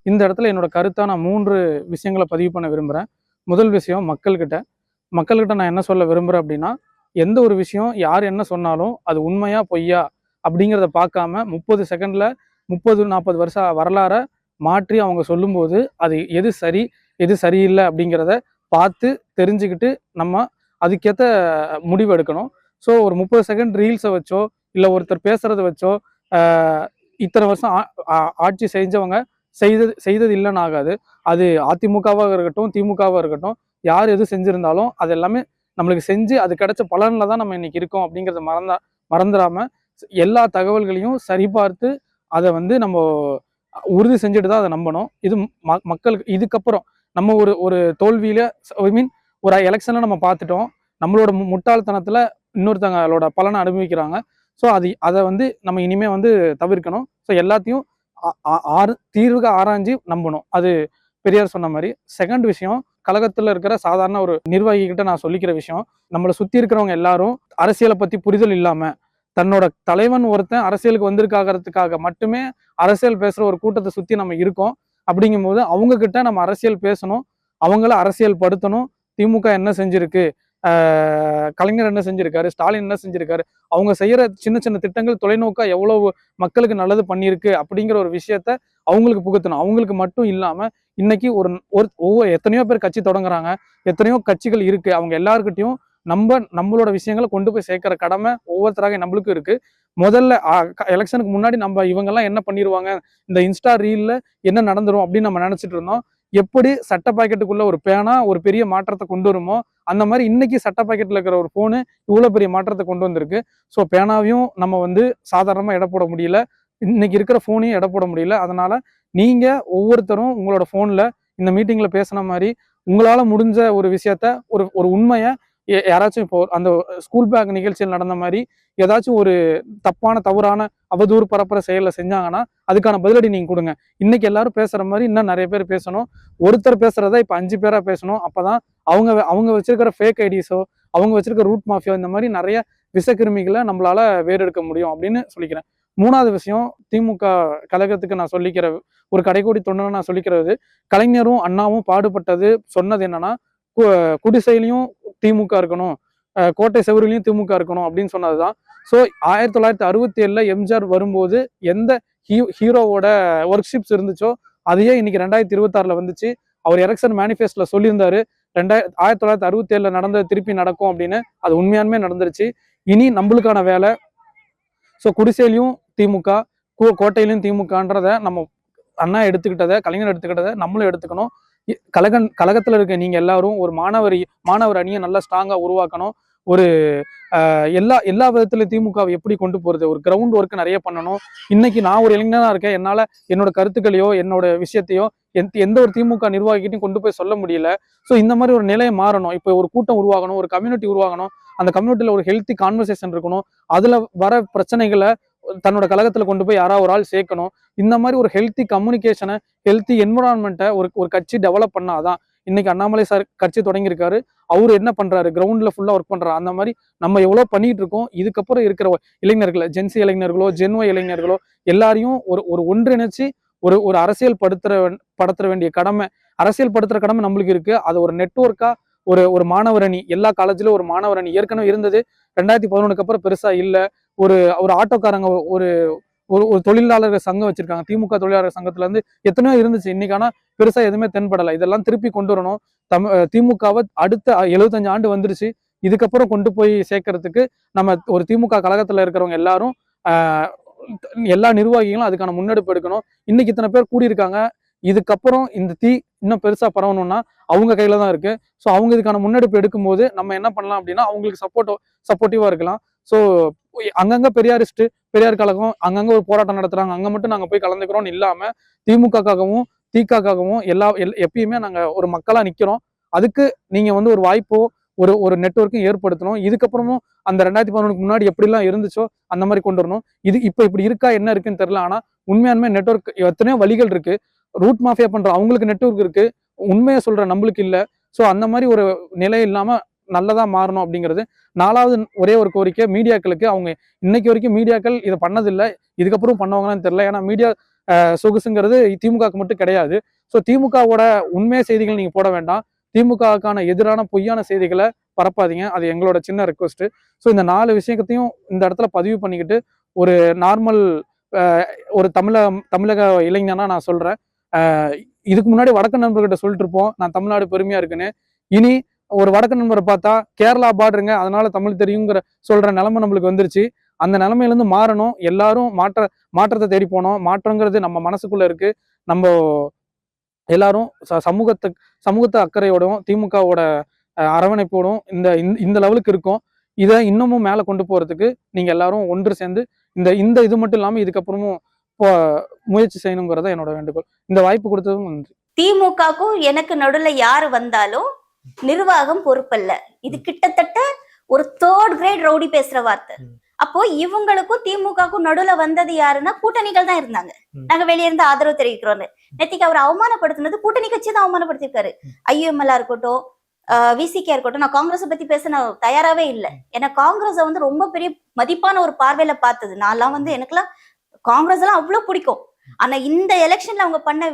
இந்த இடத்துல என்னோட கருத்தா நான் 3 விஷயங்கள பதிவு பண்ண விரும்புறேன். முதல் விஷயம் மக்கள்கிட்ட நான் என்ன சொல்ல விரும்புறேன் அப்படின்னா, எந்த ஒரு விஷயம் யார் என்ன சொன்னாலும் அது உண்மையா, பொய்யா அப்படிங்கிறத பார்க்காம 30 செகண்ட்ல 30, 40 வருஷ வரலாற மாற்றி அவங்க சொல்லும்போது, அது எது சரி, எது சரியில்ல அப்படிங்கிறத பார்த்து தெரிஞ்சுக்கிட்டு நம்ம அதுக்கேத்த முடிவு எடுக்கணும். ஸோ ஒரு 30 செகண்ட் ரீல்ஸ வச்சோ, இல்ல ஒருத்தர் பேசுறத வச்சோ, ஆ இத்தன வருஷம் ஆட்சி செஞ்சவங்க செய்தது இல்லன்னு ஆகாது. அது அதிமுகவா இருக்கட்டும், திமுகவா இருக்கட்டும், யார் எது செஞ்சிருந்தாலும் அது எல்லாமே நம்மளுக்கு செஞ்சு அது கிடைச்ச பலன்ல தான் நம்ம இன்னைக்கு இருக்கோம் அப்படிங்கிறத மறந்துடாம எல்லா தகவல்களையும் சரிபார்த்து அதை வந்து நம்ம உறுதி செஞ்சுட்டு தான் அதை நம்பணும். இது மக்களுக்கு இதுக்கப்புறம் நம்ம ஒரு ஒரு தோல்வியில ஐ மீன் ஒரு எலெக்ஷன்ல நம்ம பார்த்துட்டோம். நம்மளோட முட்டாள்தனத்துல இன்னொருத்தங்களோட பலனை அனுபவிக்கிறாங்க. ஸோ அதை வந்து நம்ம இனிமே வந்து தவிர்க்கணும். ஸோ எல்லாத்தையும் தீர்வுக ஆராய்ஞ்சு நம்பணும். அது பெரியார் சொன்ன மாதிரி. செகண்ட் விஷயம், கழகத்துல இருக்கிற சாதாரண ஒரு நிர்வாகி கிட்ட நான் சொல்லிக்கிற விஷயம், நம்மளை சுத்தி இருக்கிறவங்க எல்லாரும் அரசியலை பத்தி புரிதல் இல்லாம தன்னோட தலைவன் ஒருத்தன் அரசியலுக்கு வந்திருக்காகிறதுக்காக மட்டுமே அரசியல் பேசுற ஒரு கூட்டத்தை சுத்தி நம்ம இருக்கோம். அப்படிங்கும் போது அவங்க கிட்ட நம்ம அரசியல் பேசணும், அவங்கள அரசியல் படுத்தணும். திமுக என்ன செஞ்சிருக்கு, கலைஞர் என்ன செஞ்சிருக்காரு, ஸ்டாலின் என்ன செஞ்சிருக்காரு, அவங்க செய்யற சின்ன சின்ன திட்டங்கள் தொலைநோக்கா எவ்வளவு மக்களுக்கு நல்லது பண்ணியிருக்கு அப்படிங்கிற ஒரு விஷயத்த அவங்களுக்கு புகுத்தணும். அவங்களுக்கு மட்டும் இல்லாம இன்னைக்கு ஒவ்வொரு எத்தனையோ பேர் கட்சி தொடங்குறாங்க, எத்தனையோ கட்சிகள் இருக்கு. அவங்க எல்லாருக்கிட்டையும் நம்மளோட விஷயங்களை கொண்டு போய் சேர்க்கிற கடமை ஒவ்வொருத்தராக நம்மளுக்கும் இருக்கு. முதல்ல எலெக்ஷனுக்கு முன்னாடி நம்ம இவங்கெல்லாம் என்ன பண்ணிடுவாங்க, இந்த இன்ஸ்டா ரீல்ல என்ன நடந்துரும் அப்படின்னு நம்ம நினைச்சிட்டு இருந்தோம். எப்படி சட்ட பாக்கெட்டுக்குள்ள ஒரு பேனா ஒரு பெரிய மாற்றத்தை கொண்டு வருமோ, அந்த மாதிரி இன்னைக்கு சட்ட பாக்கெட்ல இருக்கிற ஒரு போனு இவ்வளவு பெரிய மாற்றத்தை கொண்டு வந்திருக்கு. ஸோ பேனாவையும் நம்ம வந்து சாதாரணமா எடை போட முடியல, இன்னைக்கு இருக்கிற போனையும் எடை போட முடியல. அதனால நீங்க ஒவ்வொருத்தரும் உங்களோட போன்ல இந்த மீட்டிங்ல பேசின மாதிரி உங்களால முடிஞ்ச ஒரு விஷயத்த ஒரு உண்மையை யாராச்சும் இப்போ அந்த ஸ்கூல் பேக் நிகழ்ச்சியில் நடந்த மாதிரி ஏதாச்சும் ஒரு தவறான அவதூறு பரப்புற செயலை செஞ்சாங்கன்னா அதுக்கான பதிலடி நீங்க கொடுங்க. இன்னைக்கு எல்லாரும் பேசுற மாதிரி இன்னும் நிறைய பேர் பேசணும். ஒருத்தர் பேசுறத இப்ப 5 பேரா பேசணும். அப்பதான் அவங்க வச்சிருக்கிற ஃபேக் ஐடிஸோ, அவங்க வச்சிருக்கிற ரூட் மாஃபியோ, இந்த மாதிரி நிறைய விஷக்கிருமிகளை நம்மளால வேறெடுக்க முடியும் அப்படின்னு சொல்லிக்கிறேன். 3வது விஷயம், திமுக கழகத்துக்கு நான் சொல்லிக்கிற ஒரு கடைக்கோடி தொண்டனை நான் சொல்லிக்கிறது, கலைஞரும் அண்ணாவும் பாடுபட்டது சொன்னது என்னன்னா, குடிசையிலையும் திமுக இருக்கணும், கோட்டை செவருலையும் திமுக இருக்கணும் அப்படின்னு சொன்னதுதான். ஸோ 1967ல எம்ஜிஆர் வரும்போது எந்த ஹீரோவோட ஒர்க் ஷிப்ஸ் இருந்துச்சோ அதையே இன்னைக்கு 2026ல வந்துச்சு. அவர் எலெக்ஷன் மேனிஃபெஸ்டோல சொல்லியிருந்தாரு 1967ல நடந்தது திருப்பி நடக்கும் அப்படின்னு. அது உண்மையானுமே நடந்துருச்சு. இனி நம்மளுக்கான வேலை, ஸோ குடிசையிலையும் திமுக, கோட்டையிலையும் திமுகன்றத நம்ம அண்ணா எடுத்துக்கிட்டதை, கலைஞர் எடுத்துக்கிட்டதை நம்மளும் எடுத்துக்கணும். கழகத்துல இருக்க நீங்க எல்லாரும் ஒரு மாணவர் அணியை நல்லா ஸ்ட்ராங்கா உருவாக்கணும். ஒரு எல்லா விதத்துல திமுகவை எப்படி கொண்டு போறது, ஒரு கிரவுண்ட் ஒர்க் நிறைய பண்ணணும். இன்னைக்கு நான் ஒரு இளைஞனா இருக்கேன், என்னால என்னோட கருத்துக்களையோ என்னோட விஷயத்தையோ எந்த ஒரு திமுக நிர்வாகிகிட்டையும் கொண்டு போய் சொல்ல முடியல. ஸோ இந்த மாதிரி ஒரு நிலையை மாறணும். இப்போ ஒரு கூட்டம் உருவாகணும், ஒரு கம்யூனிட்டி உருவாகணும். அந்த கம்யூனிட்டியில ஒரு ஹெல்த்தி கான்வர்சேஷன் இருக்கணும். அதுல வர பிரச்சனைகளை தன்னோட கழகத்துல கொண்டு போய் யாராவது ஒரு ஆள் சேர்க்கணும். இந்த மாதிரி ஒரு ஹெல்த்தி கம்யூனிகேஷனை, ஹெல்த்தி என்விரான்மெண்ட்டை ஒரு கட்சி டெவலப் பண்ணாதான். இன்னைக்கு அண்ணாமலை சார் கட்சி தொடங்கியிருக்காரு, அவரு என்ன பண்றாரு, கிரவுண்ட்ல ஃபுல்லா ஒர்க் பண்றாரு. அந்த மாதிரி நம்ம எவ்வளவு பண்ணிட்டு இருக்கோம். இதுக்கப்புறம் இருக்கிற இளைஞர்கள், ஜென்சி இளைஞர்களோ, ஜென்ஒய் இளைஞர்களோ எல்லாரையும் ஒரு ஒன்றிணைச்சு ஒரு அரசியல் படுத்துற வேண்டிய கடமை, அரசியல் படுத்துற கடமை நம்மளுக்கு இருக்கு. அது ஒரு நெட்வொர்க்கா ஒரு மாணவர் அணி, எல்லா காலேஜ்லயும் ஒரு மாணவர் அணி ஏற்கனவே இருந்தது. 2011க்கு அப்புறம் பெருசா இல்ல. ஒரு ஆட்டோக்காரங்க ஒரு ஒரு தொழிலாளர்கள் சங்கம் வச்சிருக்காங்க. திமுக தொழிலாளர் சங்கத்துல இருந்து எத்தனையோ இருந்துச்சு. இன்னைக்கான பெருசா எதுவுமே தென்படலை. இதெல்லாம் திருப்பி கொண்டு வரணும். திமுகவை அடுத்த 75 ஆண்டு வந்துருச்சு. இதுக்கப்புறம் கொண்டு போய் சேர்க்கறதுக்கு நம்ம ஒரு திமுக கழகத்துல இருக்கிறவங்க எல்லாரும் எல்லா நிர்வாகிகளும் அதுக்கான முன்னெடுப்பு எடுக்கணும். இன்னைக்கு இத்தனை பேர் கூடியிருக்காங்க. இதுக்கப்புறம் இந்த தீ இன்னும் பெருசா பரவணும்னா அவங்க கையில தான் இருக்கு. ஸோ அவங்க இதுக்கான முன்னெடுப்பு எடுக்கும் போது நம்ம என்ன பண்ணலாம் அப்படின்னா அவங்களுக்கு சப்போர்ட்டிவா இருக்கலாம். ஸோ அங்கங்க பெரியார் கழகம் அங்கங்க ஒரு போராட்டம் நடத்துறாங்க, அங்க மட்டும் நாங்க போய் கலந்துக்கிறோம்னு இல்லாம திமுகக்காகவும் திகாகவும் எப்பயுமே நாங்க ஒரு மக்களா நிக்கிறோம். அதுக்கு நீங்க வந்து ஒரு வாய்ப்போ ஒரு நெட்வொர்க்கும் ஏற்படுத்தணும். இதுக்கப்புறமும் அந்த 2011க்கு முன்னாடி எப்படிலாம் இருந்துச்சோ அந்த மாதிரி கொண்டு வரணும். இப்ப இப்படி இருக்கா என்ன இருக்குன்னு தெரியல. ஆனா உண்மையானுமே நெட்வொர்க் எத்தனையோ வழிகள் இருக்கு. ரூட் மாஃபியா பண்ற அவங்களுக்கு நெட்வொர்க் இருக்கு, உண்மையை சொல்ற நம்மளுக்கு இல்ல. ஸோ அந்த மாதிரி ஒரு நிலை இல்லாம நல்லதா மாறணும் அப்படிங்கிறது. 4வது ஒரே ஒரு கோரிக்கை, மீடியாக்களுக்கு. அவங்க இன்னைக்கு வரைக்கும் மீடியாக்கள் இதை பண்ணதில்லை, இதுக்கப்புறம் பண்ணுவாங்கன்னு தெரியல. ஏன்னா மீடியா சொகுசுங்கிறது திமுகவுக்கு மட்டும் கிடையாது. ஸோ திமுகவோட உண்மை செய்திகள் நீங்க போட வேண்டாம். திமுகவுக்கான எதிரான பொய்யான செய்திகளை பரப்பாதீங்க. அது எங்களோட சின்ன ரெக்வஸ்ட். ஸோ இந்த 4 விஷயத்தையும் இந்த இடத்துல பதிவு பண்ணிக்கிட்டு ஒரு நார்மல் ஒரு தமிழக இளைஞனா நான் சொல்றேன். இதுக்கு முன்னாடி வடக்கு நண்பர்கிட்ட சொல்லிட்டு இருப்போம் நான் தமிழ்நாடு பெருமையா இருக்குன்னு. இனி ஒரு வடக்கு நண்பரை பார்த்தா கேரளா பார்டருங்க அதனால தமிழ் தெரியுங்கிற சொல்ற நிலைமை நம்மளுக்கு வந்துருச்சு. அந்த நிலைமையில இருந்து மாறணும். எல்லாரும் மாற்றத்தை தேடி போனோம். மாற்றங்கிறது நம்ம மனசுக்குள்ள இருக்கு. நம்ம எல்லாரும் சமூகத்தை அக்கறையோடும் திமுகவோட அரவணைப்போடும் இந்த லெவலுக்கு இருக்கும். இதை இன்னமும் மேல கொண்டு போறதுக்கு நீங்க எல்லாரும் ஒன்று சேர்ந்து இந்த இது மட்டும் இல்லாம இதுக்கப்புறமும் முயற்சி செய்யணுங்கிறத என்னோட வேண்டுகோள். இந்த வாய்ப்பு கொடுத்ததும் நன்றி. திமுகவுக்கும் எனக்கு நடுவுல யாரு வந்தாலும் நிர்வாகம் பொறுப்பல்ல. இது கிட்டத்தட்ட ஒரு 3rd கிரேட் ரவுடி பேசுற வார்த்தை. அப்போ இவங்களுக்கும் திமுகவுக்கும் நடுவுல வந்தது யாருன்னா கூட்டணிகள் தான் இருந்தாங்க. நாங்க வெளியே இருந்து ஆதரவு தெரிவிக்கிறோம். நேத்திக்கு அவர் அவமானப்படுத்தினது கூட்டணி கட்சி தான் அவமானப்படுத்திருக்காரு. IUML இருக்கட்டும், VCK இருக்கட்டும். நான் காங்கிரஸை பத்தி பேச நான் தயாராவே இல்லை. ஏன்னா காங்கிரஸை வந்து ரொம்ப பெரிய மதிப்பான ஒரு பார்வையில பார்த்தது. நான்லாம் வந்து எனக்குலாம் காங்கிரஸ் எல்லாம் அவ்வளவு பிடிக்கும். ஆனா இந்த எலெக்ஷன்ல அவங்க பண்ண